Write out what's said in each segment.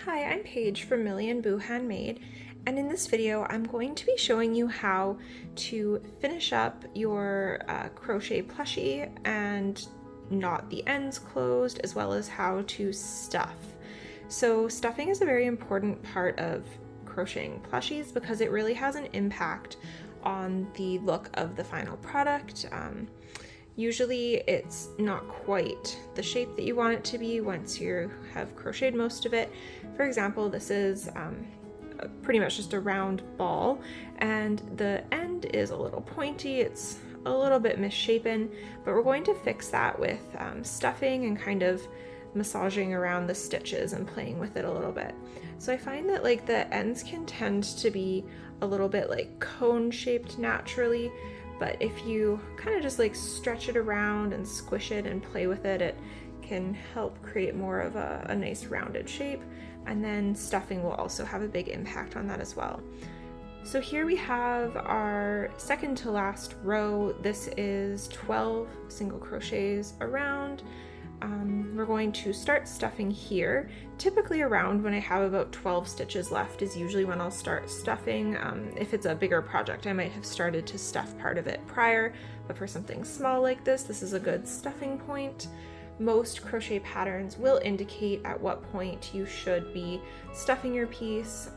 Hi, I'm Paige from Millie and Boo Handmade, and in this video I'm going to be showing you how to finish up your crochet plushie and knot the ends closed, as well as how to stuff. So stuffing is a very important part of crocheting plushies because it really has an impact on the look of the final product. Usually it's not quite the shape that you want it to be once you have crocheted most of it. For example, this is pretty much just a round ball, and the end is a little pointy. It's a little bit misshapen, but we're going to fix that with stuffing and kind of massaging around the stitches and playing with it a little bit. So I find that like the ends can tend to be a little bit like cone shaped naturally, but if you kind of just like stretch it around and squish it and play with it, it can help create more of a nice rounded shape. And then stuffing will also have a big impact on that as well. So here we have our second to last row. This is 12 single crochets around. We're going to start stuffing here. Typically around when I have about 12 stitches left is usually when I'll start stuffing. If it's a bigger project, I might have started to stuff part of it prior, but for something small like this, this is a good stuffing point. Most crochet patterns will indicate at what point you should be stuffing your piece.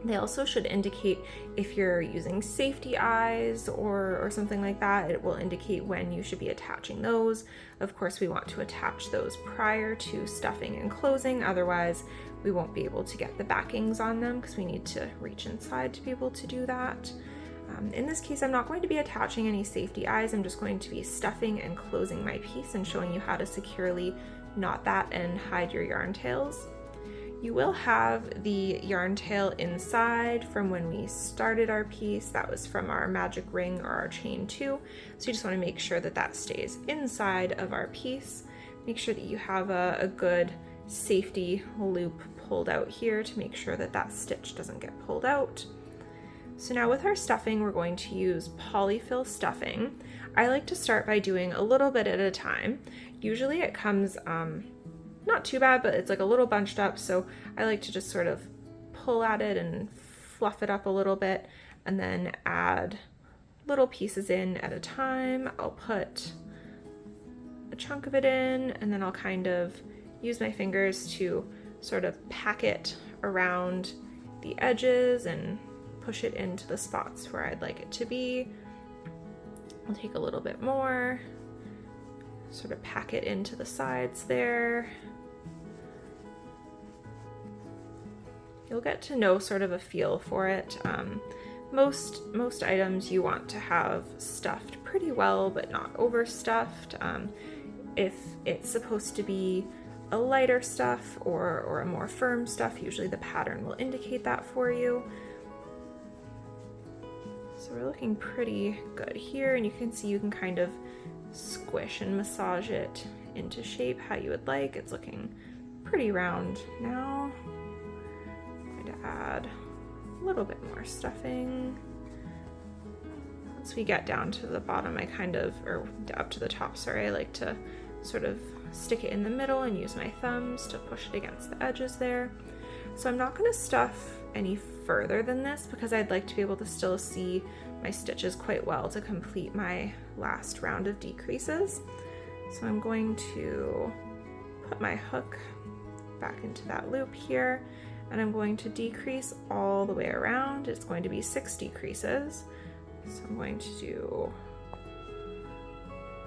They also should indicate if you're using safety eyes or something like that. It will indicate when you should be attaching those. Of course, we want to attach those prior to stuffing and closing, otherwise we won't be able to get the backings on them because we need to reach inside to be able to do that. In this case, I'm not going to be attaching any safety eyes. I'm just going to be stuffing and closing my piece and showing you how to securely knot that and hide your yarn tails. You will have the yarn tail inside from when we started our piece. That was from our magic ring or our chain 2. So you just want to make sure that that stays inside of our piece. Make sure that you have a good safety loop pulled out here to make sure that that stitch doesn't get pulled out. So now with our stuffing, we're going to use poly-fil stuffing. I like to start by doing a little bit at a time. Usually it comes not too bad, but it's like a little bunched up, so I like to just sort of pull at it and fluff it up a little bit and then add little pieces in at a time. I'll put a chunk of it in, and then I'll kind of use my fingers to sort of pack it around the edges and push it into the spots where I'd like it to be. I'll take a little bit more, sort of pack it into the sides there. You'll get to know sort of a feel for it. Most items you want to have stuffed pretty well, but not overstuffed. If it's supposed to be a lighter stuff or a more firm stuff, usually the pattern will indicate that for you. So we're looking pretty good here, and you can see you can kind of squish and massage it into shape how you would like. It's looking pretty round now. I'm going to add a little bit more stuffing. Once we get down to the bottom, or up to the top, sorry, I like to sort of stick it in the middle and use my thumbs to push it against the edges there. So I'm not going to stuff any further than this because I'd like to be able to still see my stitches quite well to complete my last round of decreases. So I'm going to put my hook back into that loop here, and I'm going to decrease all the way around. It's going to be 6 decreases. So I'm going to do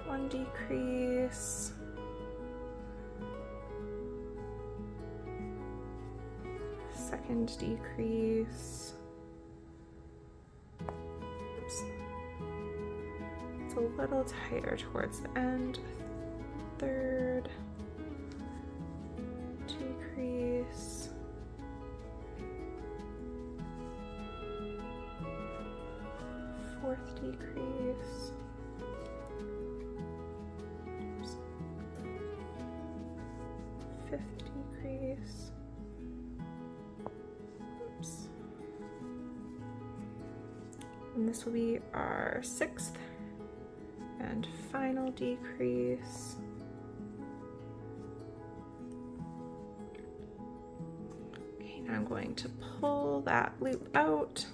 1 decrease, second decrease. Oops. It's a little tighter towards the end. Third decrease. Fourth decrease. Oops. Fifth decrease. And this will be our 6th and final decrease. And I'm going to pull that loop out.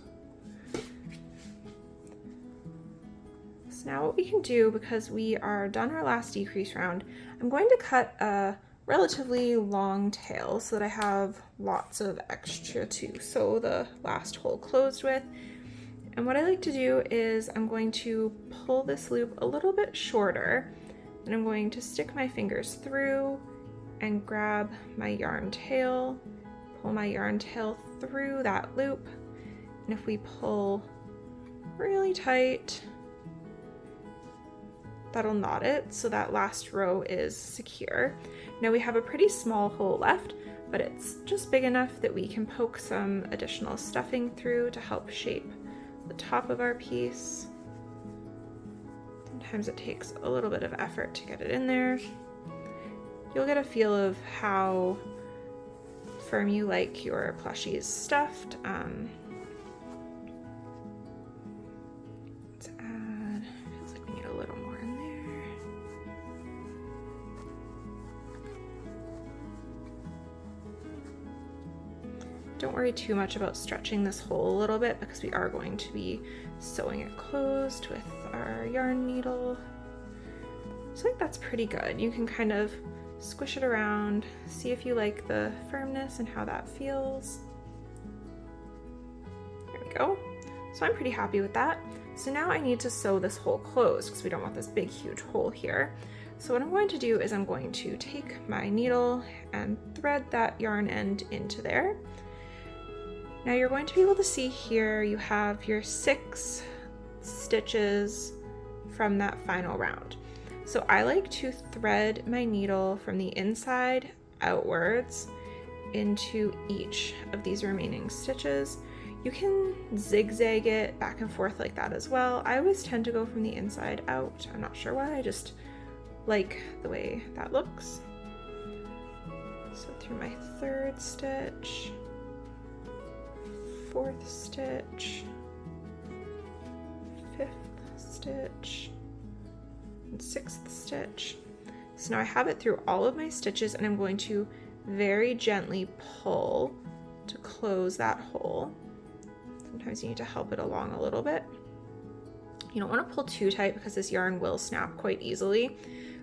So now what we can do, because we are done our last decrease round, I'm going to cut a relatively long tail so that I have lots of extra to sew the last hole closed with. And what I like to do is I'm going to pull this loop a little bit shorter, and I'm going to stick my fingers through and grab my yarn tail, pull my yarn tail through that loop, and if we pull really tight, that'll knot it so that last row is secure. Now we have a pretty small hole left, but it's just big enough that we can poke some additional stuffing through to help shape the top of our piece. Sometimes it takes a little bit of effort to get it in there. You'll get a feel of how firm you like your plushies stuffed. Let's add, feels like we need a little more in there. Don't worry too much about stretching this hole a little bit because we are going to be sewing it closed with our yarn needle. So I think that's pretty good. You can kind of squish it around, see if you like the firmness and how that feels. There we go. So I'm pretty happy with that. So now I need to sew this hole closed because we don't want this big huge hole here. So what I'm going to do is I'm going to take my needle and thread that yarn end into there. Now you're going to be able to see here you have your 6 stitches from that final round. So I like to thread my needle from the inside outwards into each of these remaining stitches. You can zigzag it back and forth like that as well. I always tend to go from the inside out. I'm not sure why, I just like the way that looks. So through my 3rd stitch, 4th stitch, 5th stitch, and 6th stitch. So now I have it through all of my stitches, and I'm going to very gently pull to close that hole. Sometimes you need to help it along a little bit. You don't want to pull too tight because this yarn will snap quite easily.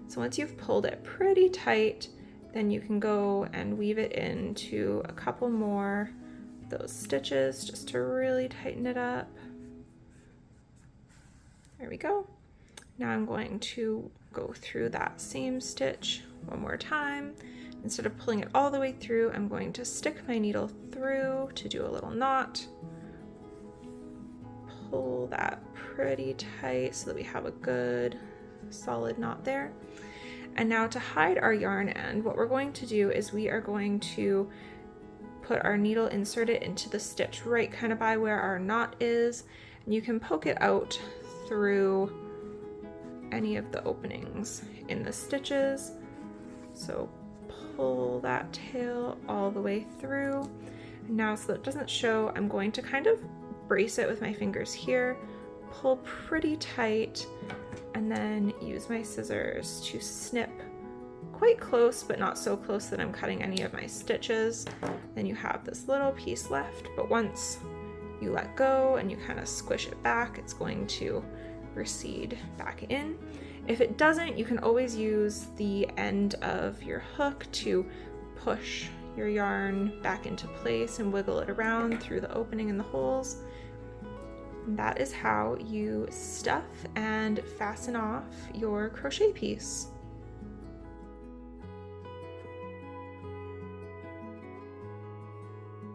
So once you've pulled it pretty tight, then you can go and weave it into a couple more of those stitches just to really tighten it up. There we go. Now I'm going to go through that same stitch one more time. Instead of pulling it all the way through, I'm going to stick my needle through to do a little knot. Pull that pretty tight so that we have a good solid knot there. And now to hide our yarn end, what we're going to do is we are going to put our needle, insert it into the stitch right kind of by where our knot is, and you can poke it out through any of the openings in the stitches. So pull that tail all the way through. And now so that it doesn't show, I'm going to kind of brace it with my fingers here, pull pretty tight, and then use my scissors to snip quite close, but not so close that I'm cutting any of my stitches. Then you have this little piece left, but once you let go and you kind of squish it back, it's going to recede back in. If it doesn't, you can always use the end of your hook to push your yarn back into place and wiggle it around through the opening in the holes. And that is how you stuff and fasten off your crochet piece.